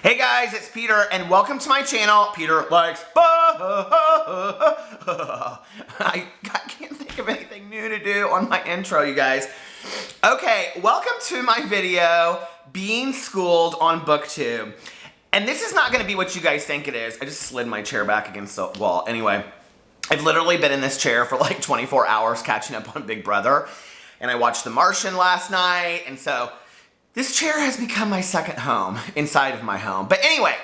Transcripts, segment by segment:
Hey guys, it's Peter, and welcome to my channel, Peter Likes I can't think of anything new to do on my intro, you guys. Okay, welcome to my video, Being Schooled on Booktube. And this is not going to be what you guys think it is. I just slid my chair back against the wall. Anyway, I've literally been in this chair for like 24 hours catching up on Big Brother. And I watched The Martian last night, and so this chair has become my second home inside of my home. But anyway,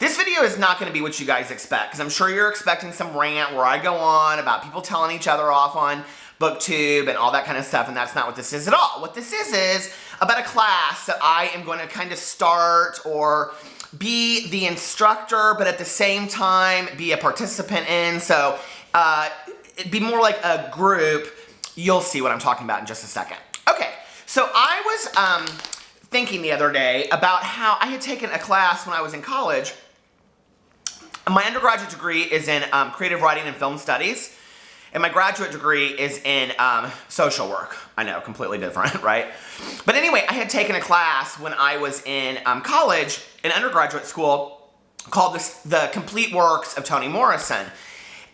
this video is not going to be what you guys expect, because I'm sure you're expecting some rant where I go on about people telling each other off on Booktube and all that kind of stuff, and that's not what this is at all. What this is about a class that I am going to kind of start or be the instructor, but at the same time be a participant in. So it'd be more like a group. You'll see what I'm talking about in just a second. Okay, so I was thinking the other day about how I had taken a class when I was in college. My undergraduate degree is in creative writing and film studies, and my graduate degree is in social work. I know, completely different, right? But anyway, I had taken a class when I was in college, in undergraduate school, called The Complete Works of Toni Morrison.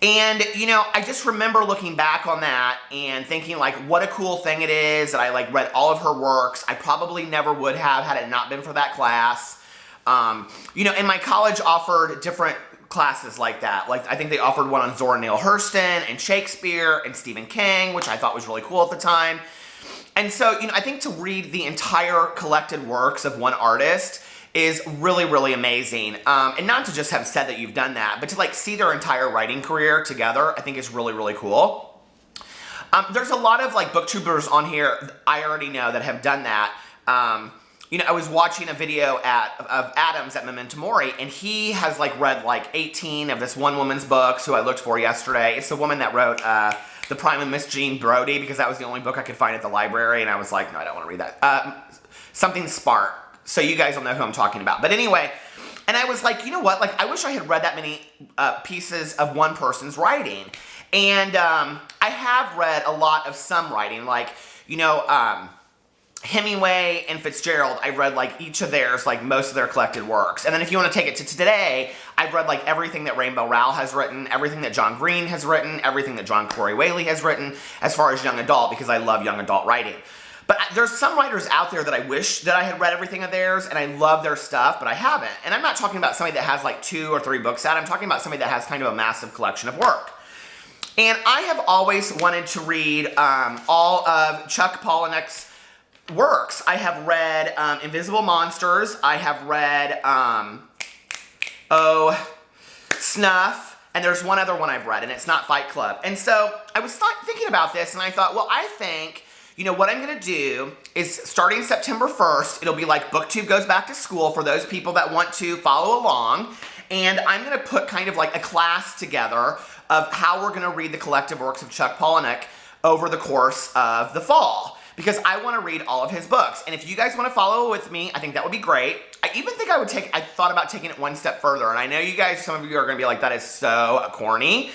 And, you know, I just remember looking back on that and thinking, like, what a cool thing it is that I, like, read all of her works. I probably never would have had it not been for that class. You know, and my college offered different classes like that. Like, I think they offered one on Zora Neale Hurston and Shakespeare and Stephen King, which I thought was really cool at the time. And so, you know, I think to read the entire collected works of one artist is really, really amazing. And not to just have said that you've done that, but to like see their entire writing career together, I think is really, really cool. There's a lot of like booktubers on here I already know that have done that. You know, I was watching a video of Adams at Memento Mori, and he has like read like 18 of this one woman's books who I looked for yesterday. It's the woman that wrote The Prime of Miss Jean Brodie, because that was the only book I could find at the library, and I was like, no, I don't want to read that. Something Spark. So you guys will know who I'm talking about. But anyway, and I was like, you know what? Like, I wish I had read that many pieces of one person's writing. And I have read a lot of some writing. Like, you know, Hemingway and Fitzgerald, I read like each of theirs, like most of their collected works. And then if you want to take it to today, I've read like everything that Rainbow Rowell has written, everything that John Green has written, everything that John Corey Whaley has written, as far as young adult, because I love young adult writing. But there's some writers out there that I wish that I had read everything of theirs, and I love their stuff, but I haven't. And I'm not talking about somebody that has like 2 or 3 books out. I'm talking about somebody that has kind of a massive collection of work. And I have always wanted to read all of Chuck Palahniuk's works. I have read Invisible Monsters. I have read, Snuff. And there's one other one I've read, and it's not Fight Club. And so I was thinking about this, and I thought, well, I think, you know, what I'm going to do is starting September 1st, it'll be like Booktube goes back to school for those people that want to follow along. And I'm going to put kind of like a class together of how we're going to read the collective works of Chuck Palahniuk over the course of the fall, because I want to read all of his books. And if you guys want to follow with me, I think that would be great. I even think I thought about taking it one step further. And I know you guys, some of you are going to be like, that is so corny.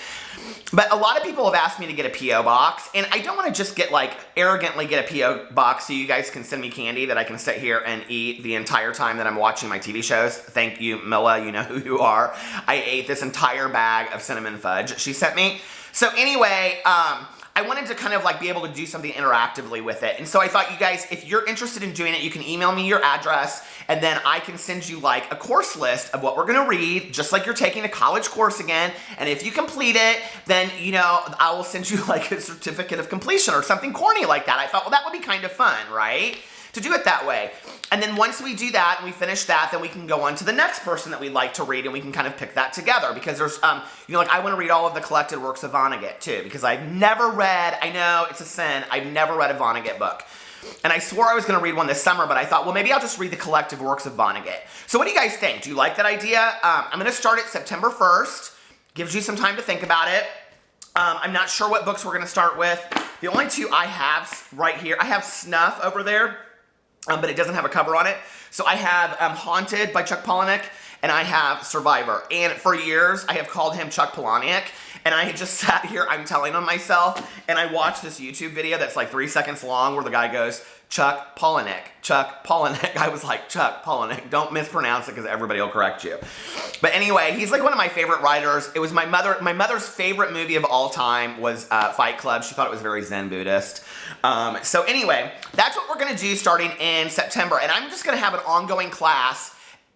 But a lot of people have asked me to get a P.O. box. And I don't want to just get like, arrogantly get a P.O. box so you guys can send me candy that I can sit here and eat the entire time that I'm watching my TV shows. Thank you, Milla. You know who you are. I ate this entire bag of cinnamon fudge she sent me. So anyway, I wanted to kind of like be able to do something interactively with it. And so I thought, you guys, if you're interested in doing it, you can email me your address, and then I can send you like a course list of what we're going to read, just like you're taking a college course again. And if you complete it, then, you know, I will send you like a certificate of completion or something corny like that. I thought, well, that would be kind of fun, right? To do it that way. And then once we do that and we finish that, then we can go on to the next person that we'd like to read, and we can kind of pick that together, because there's, you know, like I want to read all of the collected works of Vonnegut too, because I've never read, I know it's a sin, I've never read a Vonnegut book. And I swore I was going to read one this summer, but I thought, well, maybe I'll just read the collective works of Vonnegut. So what do you guys think? Do you like that idea? I'm going to start it September 1st. Gives you some time to think about it. I'm not sure what books we're going to start with. The only 2 I have right here, I have Snuff over there. but it doesn't have a cover on it. So I have Haunted by Chuck Palahniuk, and I have Survivor. And for years, I have called him Chuck Palahniuk, and I had just sat here, I'm telling on myself, and I watched this YouTube video that's like 3 seconds long where the guy goes, Chuck Palahniuk, Chuck Palahniuk. I was like, Chuck Palahniuk, don't mispronounce it because everybody will correct you. But anyway, he's like one of my favorite writers. It was my mother's favorite movie of all time was Fight Club. She thought it was very Zen Buddhist. So anyway, that's what we're gonna do starting in September. And I'm just gonna have an ongoing class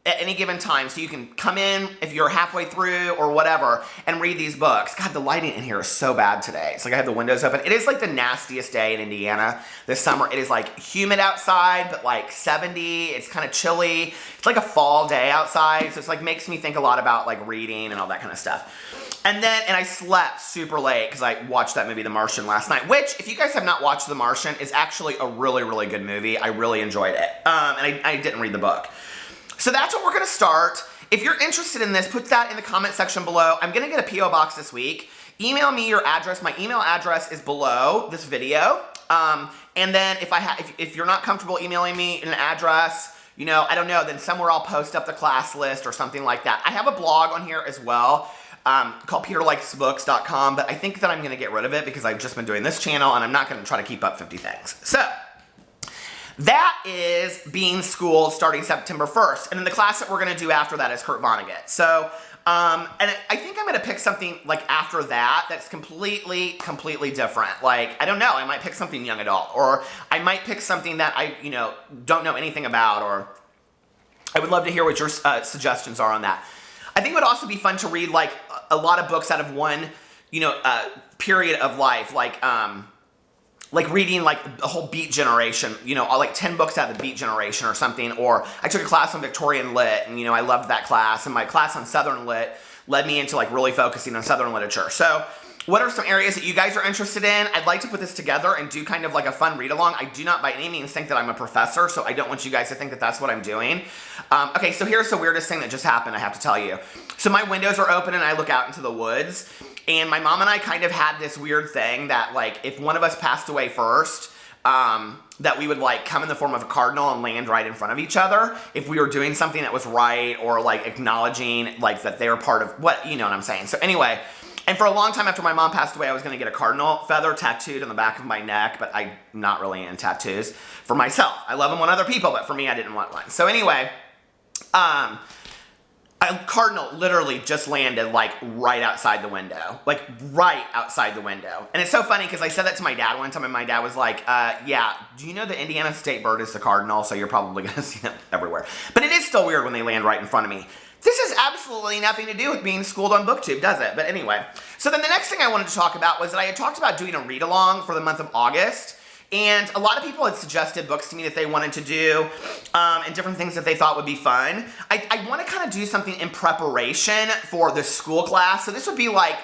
at any given time, so you can come in if you're halfway through or whatever and read these books. God, the lighting in here is so bad today. It's like I have the windows open. It is like the nastiest day in Indiana this summer. It is like humid outside, but like 70. It's kind of chilly. It's like a fall day outside, so it's like makes me think a lot about like reading and all that kind of stuff. And I slept super late because I watched that movie The Martian last night, which, if you guys have not watched The Martian, is actually a really, really good movie. I really enjoyed it. And I didn't read the book. So that's what we're gonna start. If you're interested in this, put that in the comment section below. I'm gonna get a P.O. box this week. Email me your address. My email address is below this video. And then if you're not comfortable emailing me an address, you know, I don't know, then somewhere I'll post up the class list or something like that. I have a blog on here as well, called peterlikesbooks.com, but I think that I'm gonna get rid of it because I've just been doing this channel and I'm not gonna try to keep up 50 things. So, that is Being Schooled starting September 1st. And then the class that we're going to do after that is Kurt Vonnegut. So, and I think I'm going to pick something like after that that's completely different. Like, I don't know, I might pick something young adult, or I might pick something that I, you know, don't know anything about, or I would love to hear what your suggestions are on that. I think it would also be fun to read like a lot of books out of one, you know, period of life, like reading like the whole Beat Generation, you know, like 10 books out of the Beat Generation or something. Or I took a class on Victorian Lit, and you know, I loved that class, and my class on Southern Lit led me into like really focusing on Southern literature. So what are some areas that you guys are interested in? I'd like to put this together and do kind of like a fun read along. I do not by any means think that I'm a professor, so I don't want you guys to think that that's what I'm doing. Okay, so here's the weirdest thing that just happened, I have to tell you. So my windows are open and I look out into the woods, and my mom and I kind of had this weird thing that like if one of us passed away first, that we would like come in the form of a cardinal and land right in front of each other if we were doing something that was right, or like acknowledging like that they were part of what, you know what I'm saying. So anyway, and for a long time after my mom passed away, I was going to get a cardinal feather tattooed on the back of my neck, but I'm not really into tattoos for myself. I love them on other people, but for me, I didn't want one. So anyway, a cardinal literally just landed like right outside the window, like right outside the window. And it's so funny because I said that to my dad one time, and my dad was like, yeah, do you know the Indiana state bird is the cardinal? So you're probably going to see them everywhere. But it is still weird when they land right in front of me. This has absolutely nothing to do with being schooled on Booktube, does it? But anyway, so then the next thing I wanted to talk about was that I had talked about doing a read-along for the month of August. And a lot of people had suggested books to me that they wanted to do, and different things that they thought would be fun. I want to kind of do something in preparation for the school class. So this would be like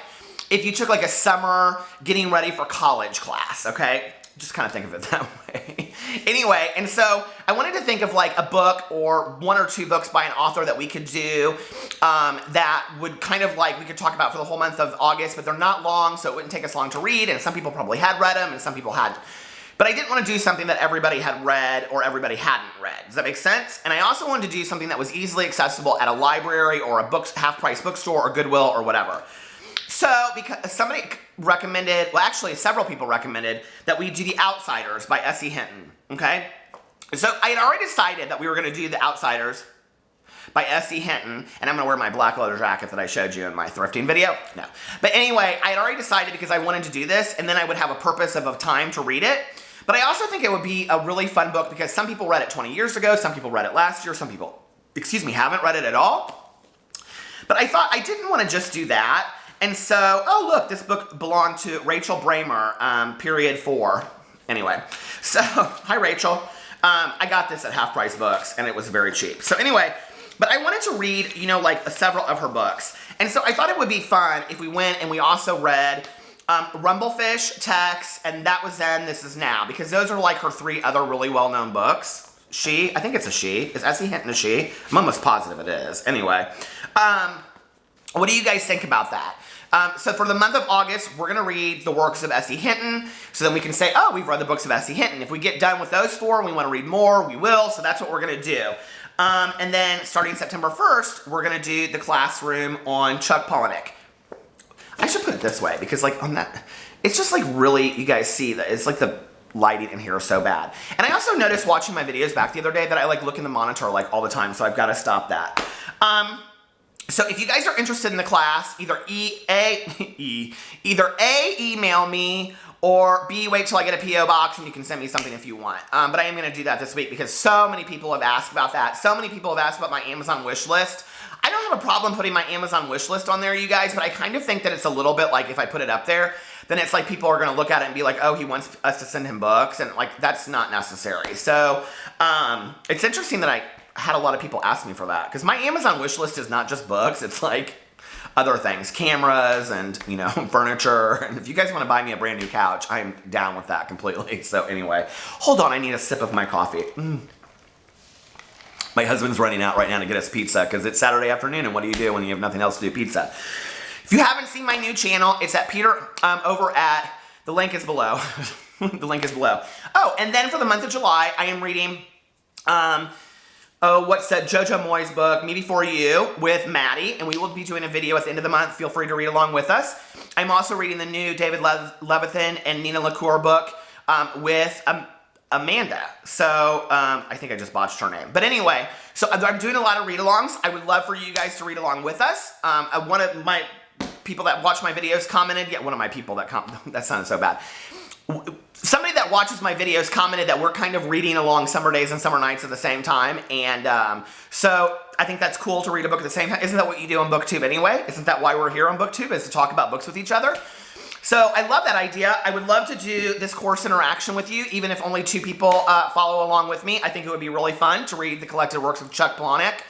if you took like a summer getting ready for college class, okay? Just kind of think of it that way. Anyway, and so I wanted to think of like a book or 1 or 2 books by an author that we could do that would kind of like, we could talk about for the whole month of August, but they're not long, so it wouldn't take us long to read, and some people probably had read them and some people hadn't. But I didn't want to do something that everybody had read or everybody hadn't read. Does that make sense? And I also wanted to do something that was easily accessible at a library or a half-price bookstore or Goodwill or whatever. So, because somebody recommended, well actually several people recommended that we do The Outsiders by S.E. Hinton, okay? So I had already decided that we were going to do The Outsiders by S.E. Hinton, and I'm going to wear my black leather jacket that I showed you in my thrifting video. No. But anyway, I had already decided because I wanted to do this, and then I would have a purpose of time to read it. But I also think it would be a really fun book because some people read it 20 years ago, some people read it last year, some people, haven't read it at all. But I thought I didn't want to just do that. And so, oh look, this book belonged to Rachel Bramer, period 4. Anyway, so, hi Rachel. I got this at Half Price Books, and it was very cheap. So anyway, but I wanted to read, you know, like several of her books. And so I thought it would be fun if we went and we also read Rumblefish, Tex, and That Was Then, This Is Now, because those are like her 3 other really well-known books. I think it's a she. Is S.E. Hinton a she? I'm almost positive it is. Anyway, What do you guys think about that? So for the month of August, we're going to read the works of S.E. Hinton, so then we can say, oh, we've read the books of S.E. Hinton. If we get done with those 4 and we want to read more, we will, so that's what we're going to do. And then starting September 1st, we're going to do the classroom on Chuck Palahniuk. I should put it this way, because like on that, it's just like really, you guys see that it's like the lighting in here is so bad. And I also noticed watching my videos back the other day that I like look in the monitor like all the time, so I've got to stop that. So if you guys are interested in the class, either A, email me, or B, wait till I get a P.O. box and you can send me something if you want. But I am going to do that this week because so many people have asked about that. So many people have asked about my Amazon wish list. I don't have a problem putting my Amazon wish list on there, you guys, but I kind of think that it's a little bit like if I put it up there, then it's like people are going to look at it and be like, oh, he wants us to send him books, and like that's not necessary. So it's interesting that I had a lot of people ask me for that, because my Amazon wish list is not just books, it's like other things, cameras and, you know, furniture. And if you guys want to buy me a brand new couch, I'm down with that completely. So anyway, hold on, I need a sip of my coffee. My husband's running out right now to get us pizza because it's Saturday afternoon, and what do you do when you have nothing else to do? Pizza. If you haven't seen my new channel, it's at Peter over at, the link is below. The link is below. Oh, and then for the month of July, I am reading what's that, Jojo Moyes book, Me Before You, with Maddie, and we will be doing a video at the end of the month. Feel free to read along with us. I'm also reading the new David Levithan and Nina LaCour book with Amanda. So, I think I just botched her name. But anyway, so I'm doing a lot of read-alongs. I would love for you guys to read along with us. One of my people that watch my videos commented, one of my people that that sounded so bad. Somebody that watches my videos commented that we're kind of reading along summer days and summer nights at the same time, and so I think that's cool to read a book at the same time. Isn't that what you do on Booktube anyway? Isn't that why we're here on Booktube, is to talk about books with each other? So I love that idea. I would love to do this course interaction with you, even if only 2 people follow along with me. I think it would be really fun to read the collected works of Chuck Palahniuk.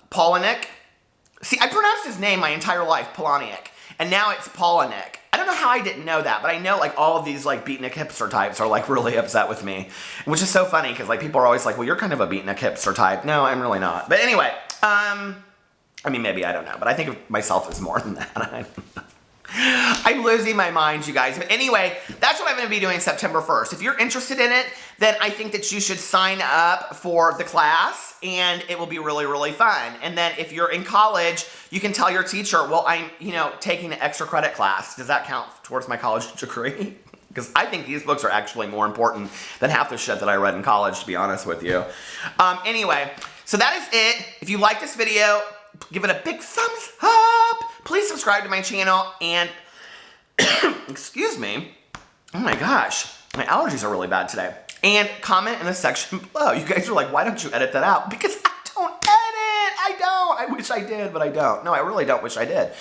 Palahniuk. See, I pronounced his name my entire life, Palahniuk, and now it's Palahniuk. I don't know how I didn't know that, but I know like all of these like beatnik hipster types are like really upset with me, which is so funny because like people are always like, well, you're kind of a beatnik hipster type. No, I'm really not. But anyway, I mean, maybe, I don't know, but I think of myself as more than that. I'm losing my mind, you guys. But anyway, that's what I'm going to be doing September 1st. If you're interested in it, then I think that you should sign up for the class, and it will be really, really fun. And then if you're in college, you can tell your teacher, well, I'm, taking an extra credit class. Does that count towards my college degree? Because I think these books are actually more important than half the shit that I read in college, to be honest with you. Anyway, so that is it. If you like this video, give it a big thumbs up. Please subscribe to my channel and, excuse me, oh my gosh, my allergies are really bad today. And comment in the section below. You guys are like, why don't you edit that out? Because I don't edit. I don't. I wish I did, but I don't. No, I really don't wish I did.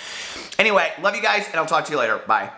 Anyway, love you guys, and I'll talk to you later. Bye.